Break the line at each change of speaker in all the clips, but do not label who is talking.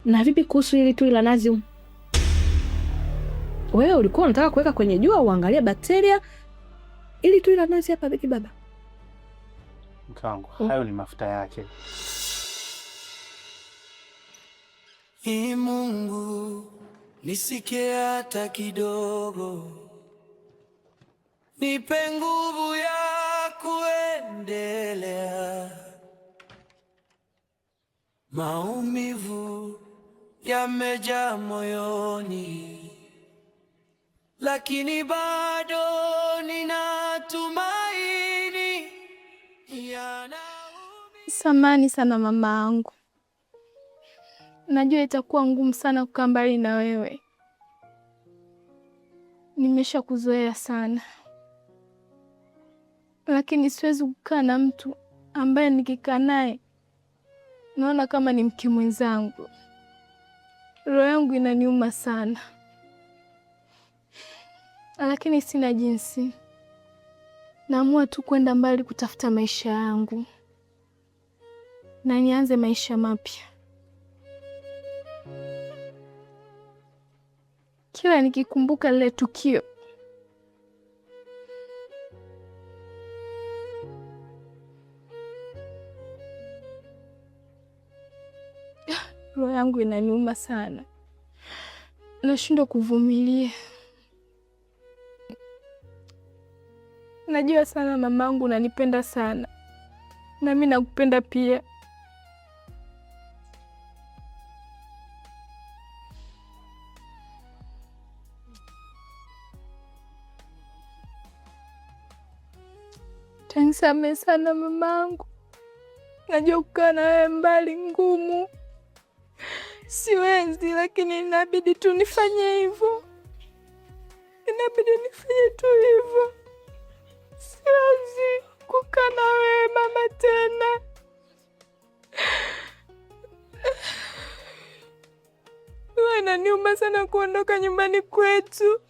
Na vipi kuhusu hili tui la nazi? Wewe ulikuwa unataka kuweka kwenye jua uangalie bakteria, ili tui la nazi hapa vipi baba?
Mke wangu, hayo ni mafuta yake.
Ee Mungu, nisikie hata kidogo, nipe nguvu ya kuendelea. Maumivu yamejaa moyoni, lakini bado ninatumaini.
Samahani sana mama angu, najua itakuwa ngumu sana kukaa mbali na wewe. Nimesha kuzoea sana, lakini siwezi kukaa na mtu ambaye nikikaa naye naona kama ni mke mwenzangu. Roho yangu inaniuma sana, lakini sina jinsi. Naamua tu kwenda mbali kutafuta maisha yangu na nianze maisha mapya. Kila nikikumbuka lile tukio, roho yangu inaniuma sana. Nashindwa kuvumilia. Najua sana mamangu unanipenda sana, na mimi nakupenda pia. Nisamehe sana mamangu. Najua kukaa na wewe mbali ngumu, siwezi, lakini inabidi tu nifanye hivyo. Inabidi nifanye tu hivyo. Siwezi kukaa na wewe mama tena. Inaniuma sana kuondoka nyumbani kwetu,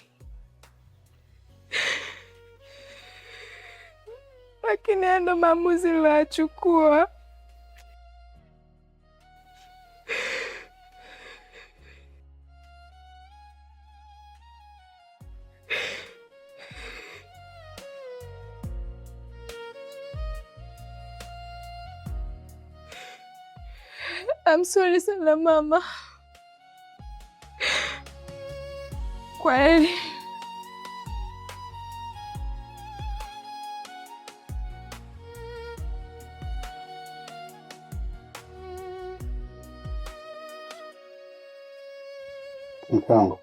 lakini haya ndo maamuzi niliyochukua. I'm sorry sana mama. Kweli.
Mke wangu,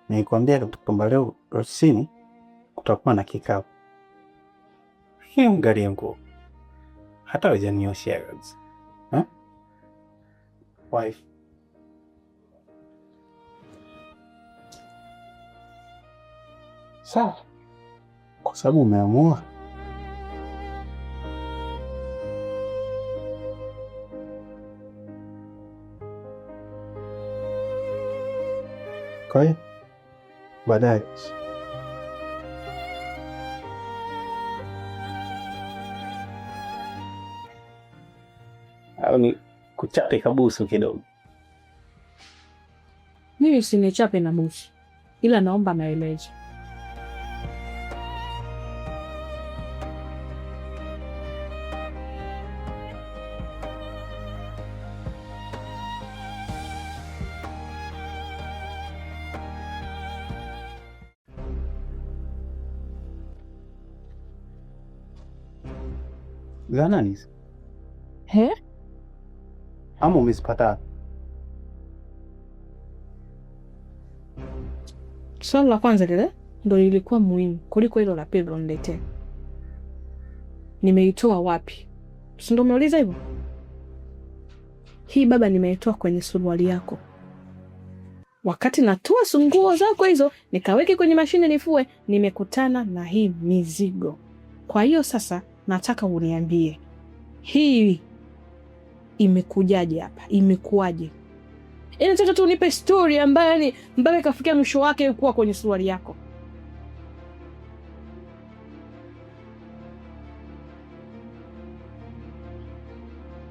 nilikwambia kwamba leo ofisini kutakuwa na kikao. Hii angalia nguo, hata hujanioshea kabisa. Wife, sawa, kwa sababu umeamua. Kwa hiyo baadaye au ni kuchape kabusu kidogo?
Mimi usinichape na busu, ila naomba maelezo.
Gana
He?
Ama umezipata?
Swali la kwanza lile ndo lilikuwa muhimu kuliko hilo la pili uniletea. Nimeitoa wapi? Si ndo umeuliza hivyo? Hii baba nimeitoa kwenye suruali yako. Wakati natoa sunguo zako hizo nikaweke kwenye mashine nifue, nimekutana na hii mizigo. Kwa hiyo sasa nataka uniambie, hii imekujaje hapa? Imekuaje? Nataka tu unipe story ambayo yani mpaka ikafikia mwisho wake kuwa kwenye suruali yako.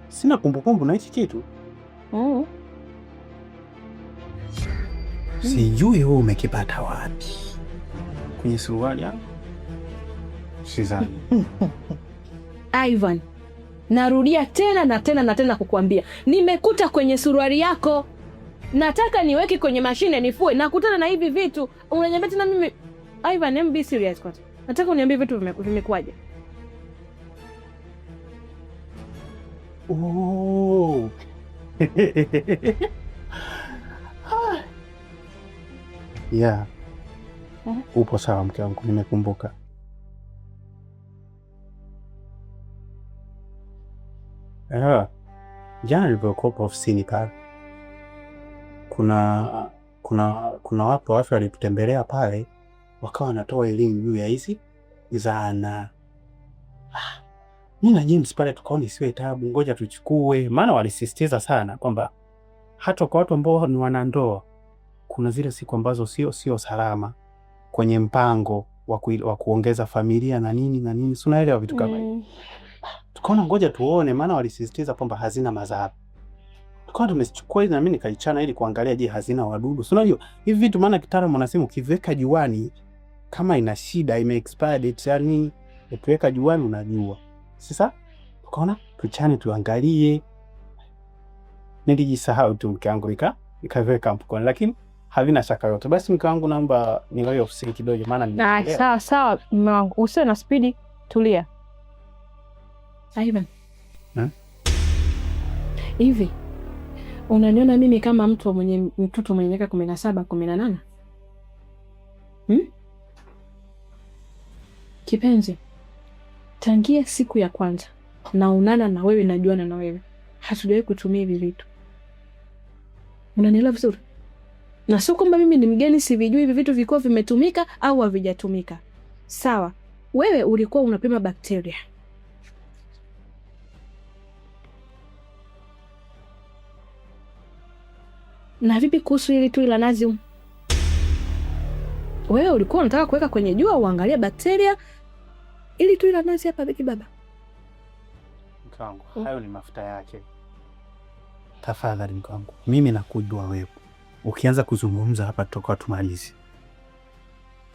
Sina kumbukumbu na hichi kitu. Sijui wewe umekipata wapi. Kwenye suruali yangu? Sidhani.
Ivan, narudia tena na tena na tena kukuambia, nimekuta kwenye suruali yako. Nataka niweke kwenye mashine nifue, nakutana na hivi vitu. Unaniambia tena mimi? Ivan, be serious kwanza. Nataka uniambie vitu vimekuaje?
Oh. Yeah. Upo sawa mke wangu, nimekumbuka. Jana nilipokuwa ofisini pale, kuna watu wa afya walitutembelea pale, wakawa wanatoa elimu juu ya hizi zana. Mimi na James pale tukaona isiwe tabu, ngoja tuchukue, maana walisisitiza sana kwamba hata kwa watu ambao ni wanandoa kuna zile siku ambazo sio salama kwenye mpango wa kuongeza familia na nini na nini. Si unaelewa vitu kama hivi. Tukaona ngoja tuone, maana walisisitiza kwamba hazina madhara. Tukawa tumechukua na mimi nikaichana ili kuangalia je, hazina wadudu. Si unajua hivi vitu, maana kitaalamu wanasema ukiweka juani kama ina shida, ime expired, yani ukiweka juani unajua. Sasa tukaona tuchane tuangalie. Nilijisahau tu mke wangu nikaweka mfukoni, lakini havina shaka yote. Basi mke wangu naomba niwahi ofisini kidogo, maana
ni sawa mume wangu, usiwe na spidi, tulia. Ivan. Hivi unaniona mimi kama mtoto mwenye miaka 17, 18? Kipenzi, tangia siku ya kwanza naonana na wewe, najuana na wewe, hatujawahi kutumia hivi vitu. Unanielewa vizuri? Na sio kwamba mimi ni mgeni sivijui hivi vitu viko vimetumika au havijatumika. Sawa, wewe ulikuwa unapima bakteria. Na vipi kuhusu ile tui la nazi? Wewe ulikuwa unataka kuweka kwenye jua uangalie bakteria. Ili tui la nazi hapa vipi baba?
Mkangu, hayo ni mafuta yake. Tafadhali mkangu, mimi nakujua wewe. Ukianza kuzungumza hapa tutakuwa tumalizi.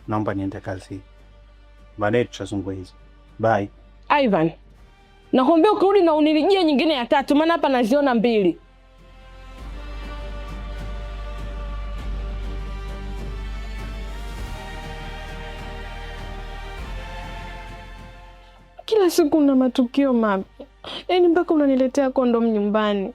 Naomba niende kazi. Baadaye tutazungumza. Bye.
Ivan, naomba ukirudi na unilijie nyingine ya tatu, maana hapa naziona 2. Kila siku una matukio mapya. Yaani mpaka unaniletea kondomu nyumbani.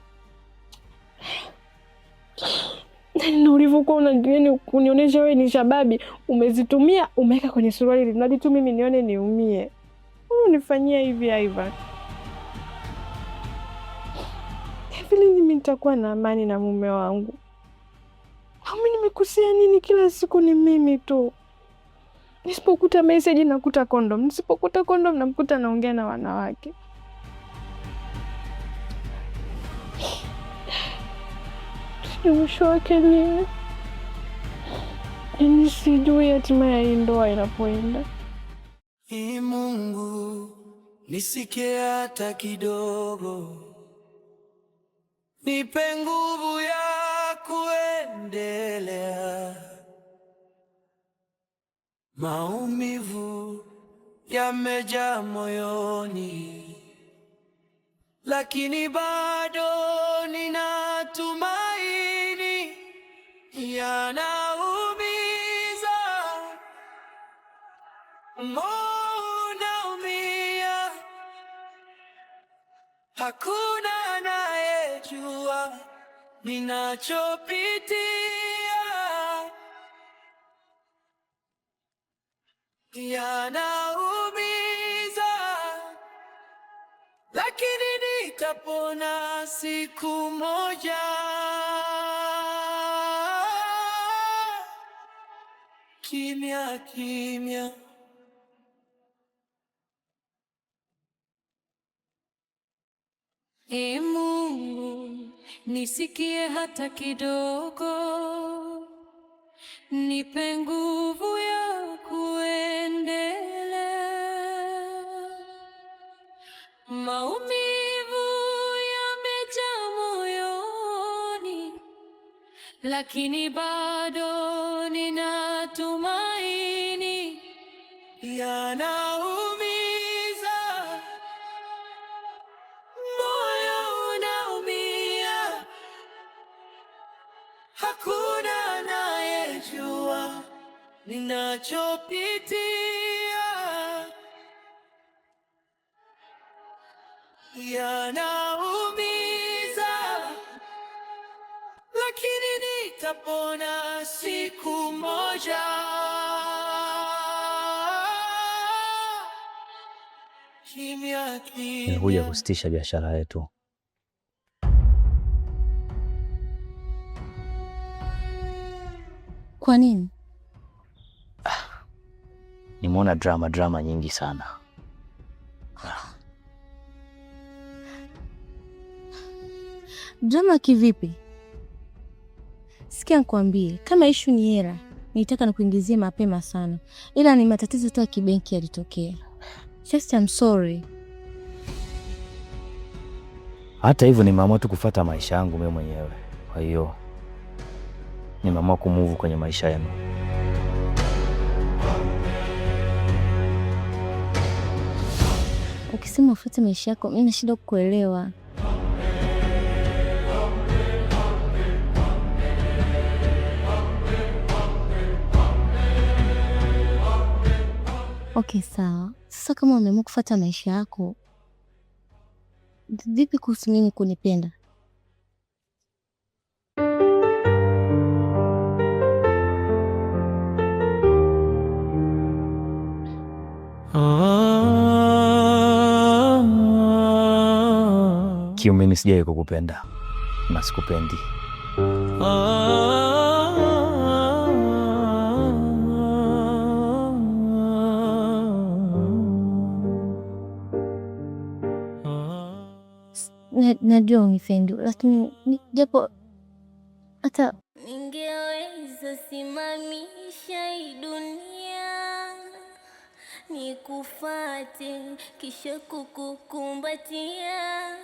Na ulivyokuwa unajua kunionyesha wewe ni shababi, umezitumia umeweka kwenye suruali ili mradi tu mimi nione niumie. Unanifanyia hivi Ivan. Hivi mimi nitakuwa na amani na mume wangu? Mimi nimekosea nini? Kila siku ni mimi tu. Nisipokuta message nakuta kondom, nisipokuta kondom namkuta naongea na wanawake. Mwisho wake nini? Yaani sijui hatima ya hii ndoa inapoenda.
Ee Mungu, nisikie hata kidogo, nipe nguvu ya kuendelea. Maumivu yamejaa moyoni, lakini bado nina tumaini. Yanaumiza, moyo unaumia, hakuna anayejua ninachopitia. Yanaumiza, lakini nitapona siku moja. Kimya kimya.
Ee Mungu, nisikie hata kidogo, nipe nguvu ya kuendelea. Maumivu ya lakini bado ninatumaini.
Yanaumiza, moyo unaumia, hakuna anayejua ninachopitia. Yanaumiza, lakini nitapona siku moja. Kimya kimya.
Nimekuja kusitisha biashara yetu.
Kwa nini?
Nimeona drama nyingi sana.
Drama kivipi? Sikia nikwambie, kama issue ni hela, nitaka nikuingizie mapema sana. Ila ni matatizo tu ya kibenki yalitokea. Just I'm sorry.
Hata hivyo nimeamua tu kufuata maisha yangu mimi mwenyewe. Kwa hiyo nimeamua kumove kwenye maisha yenu.
Ukisema ufuate maisha yako, mimi nashindwa kukuelewa. Okay, sawa. Sasa kama umeamua kufuata maisha yako, vipi kuhusu mimi kunipenda?
Kio, mimi sijawahi kukupenda na sikupendi.
Najua unipendi, lakini japo hata
ningeweza simamisha hii dunia nikufate kisha kukukumbatia.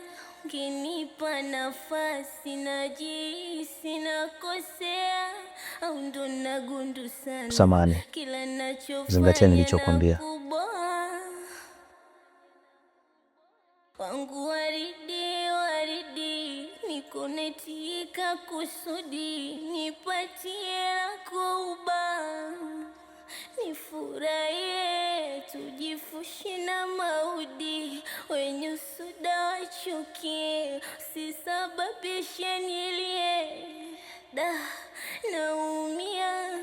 Ukinipa nafasi najihisi nakosea, au ndo nagundu sana.
Samahani,
Kila nachofanya
zingatia nilichokwambia.
Wangu waridi waridi, nikunetika kusudi, nipatie lako uba, nifurahie, tujifushi na maudi, wenye usuda wachukie, usisababishe nilie, da naumia.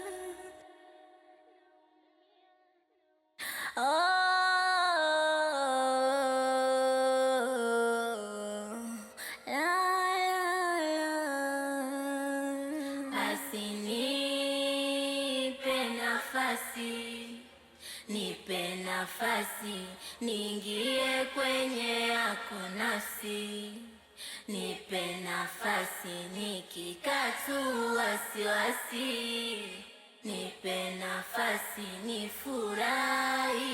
Nipe nafasi, niingie kwenye yako nafsi. Nipe nafasi, nikikatu wasiwasi. Nipe nafasi, nifurahi,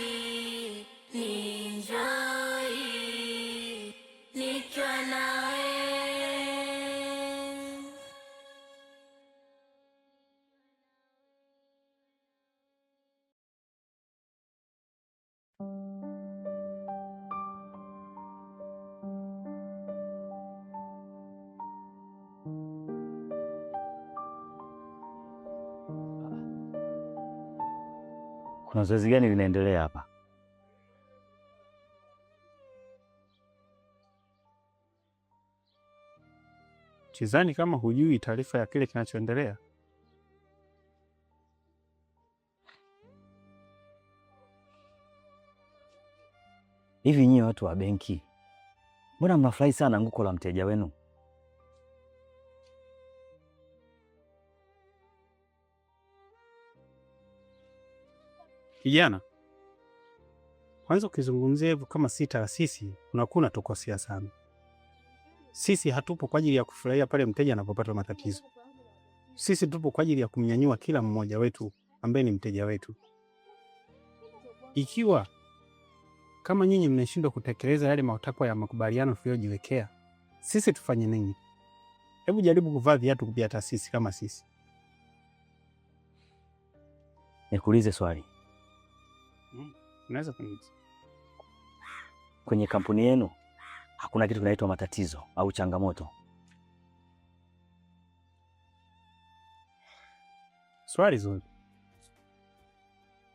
ninjoy nikiwa nawe.
Kuna zoezi gani linaendelea hapa?
Sidhani kama hujui taarifa ya kile kinachoendelea.
Hivi nyinyi watu wa benki, mbona mnafurahi sana anguko la mteja wenu?
Kijana, kwanza ukizungumzia hivyo kama si taasisi, unakuwa unatukosea sana. Sisi hatupo kwa ajili ya kufurahia pale mteja anapopata matatizo. Sisi tupo kwa ajili ya kumnyanyua kila mmoja wetu ambaye ni mteja wetu. Ikiwa kama nyinyi mnashindwa kutekeleza yale matakwa ya makubaliano tuliyojiwekea, sisi tufanye nini? Hebu jaribu kuvaa viatu kupia hata sisi kama sisi.
Nikuulize swali.
Unaweza kuniuliza.
Kwenye kampuni yenu hakuna kitu kinaitwa matatizo au changamoto?
Swali zuri.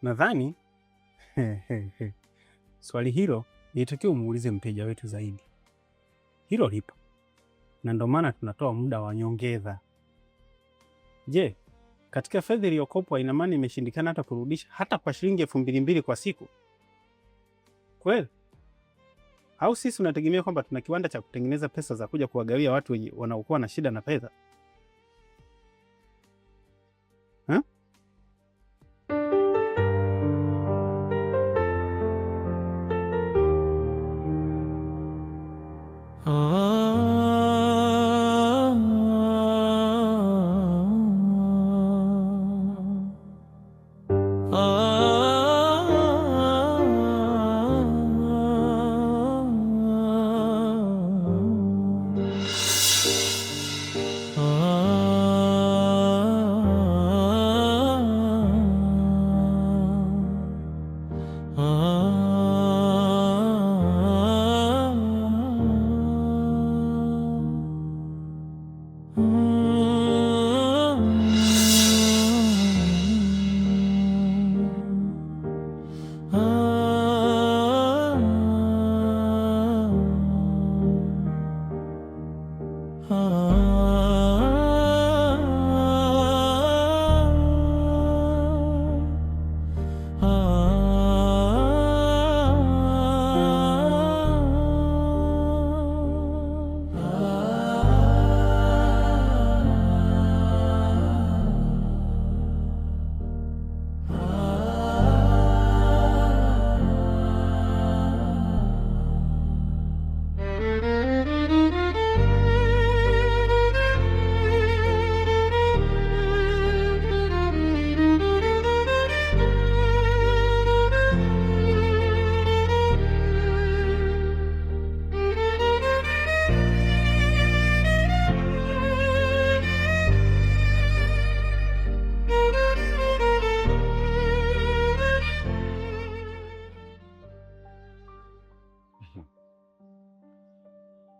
Nadhani swali hilo ilitakiwa umuulize mteja wetu zaidi. Hilo lipo. Na ndio maana tunatoa muda wa nyongeza. Je, katika fedha iliyokopwa ina maana imeshindikana hata kurudisha hata kwa shilingi 2,200 kwa siku? Kweli? Au sisi tunategemea kwamba tuna kiwanda cha kutengeneza pesa za kuja kuwagawia watu wanaokuwa na shida na fedha?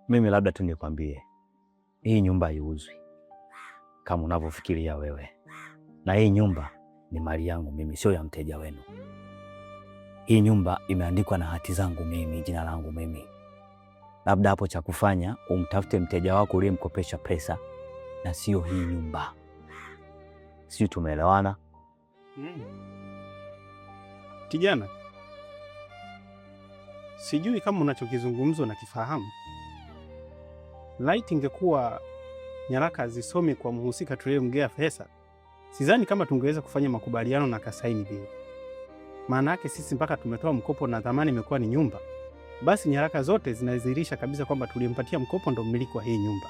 Mimi labda tu nikwambie, hii nyumba haiuzwi kama unavyofikiria wewe, na hii nyumba ni mali yangu mimi, sio ya mteja wenu. Hii nyumba imeandikwa na hati zangu mimi, jina langu mimi. Labda hapo cha kufanya umtafute mteja wako uliyemkopesha pesa na sio hii nyumba. Sio, tumeelewana?
Kijana, sijui kama unachokizungumza na kifahamu. Laiti ingekuwa nyaraka hazisomi kwa mhusika tuliyemgea pesa, sidhani kama tungeweza kufanya makubaliano na kasaini vile. Maana yake sisi mpaka tumetoa mkopo na dhamani imekuwa ni nyumba, basi nyaraka zote zinadhihirisha kabisa kwamba tulimpatia mkopo ndo mmiliki wa hii nyumba.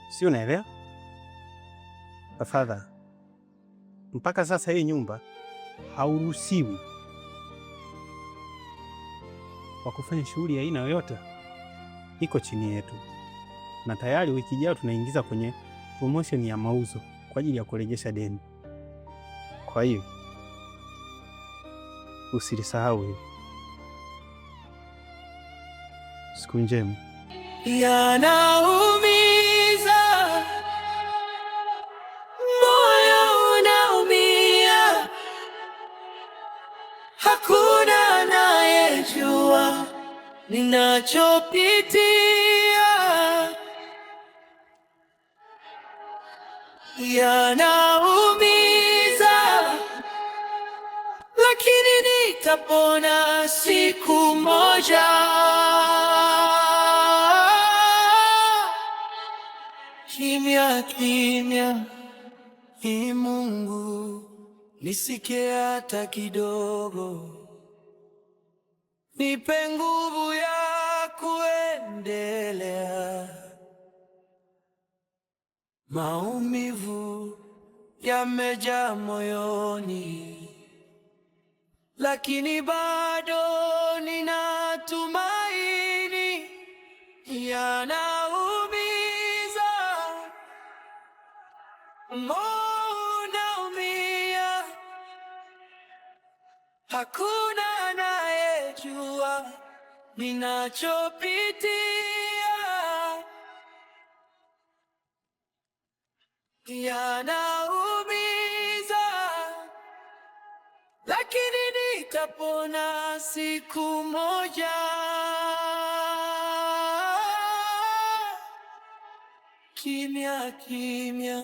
Sio, unaelewa? Tafadhali, mpaka sasa hii nyumba hauruhusiwi kwa kufanya shughuli ya aina yoyote. Iko chini yetu. Na tayari wiki ijayo tunaingiza kwenye promotion ya mauzo kwa ajili ya kurejesha deni. Kwa hiyo usilisahau hili. Siku njema.
Yanaumiza, moyo unaumia, hakuna anayejua ninachopitia. Yanaumiza, lakini nitapona siku moja. Kimya kimya, Ee Mungu, nisikie hata kidogo, nipe nguvu ya kuendelea. Maumivu yamejaa moyoni, lakini bado nina tumaini. Yanaumiza, moyo unaumia, hakuna anayejua ninachopitia. Yanaumiza, lakini nitapona siku moja. Kimya kimya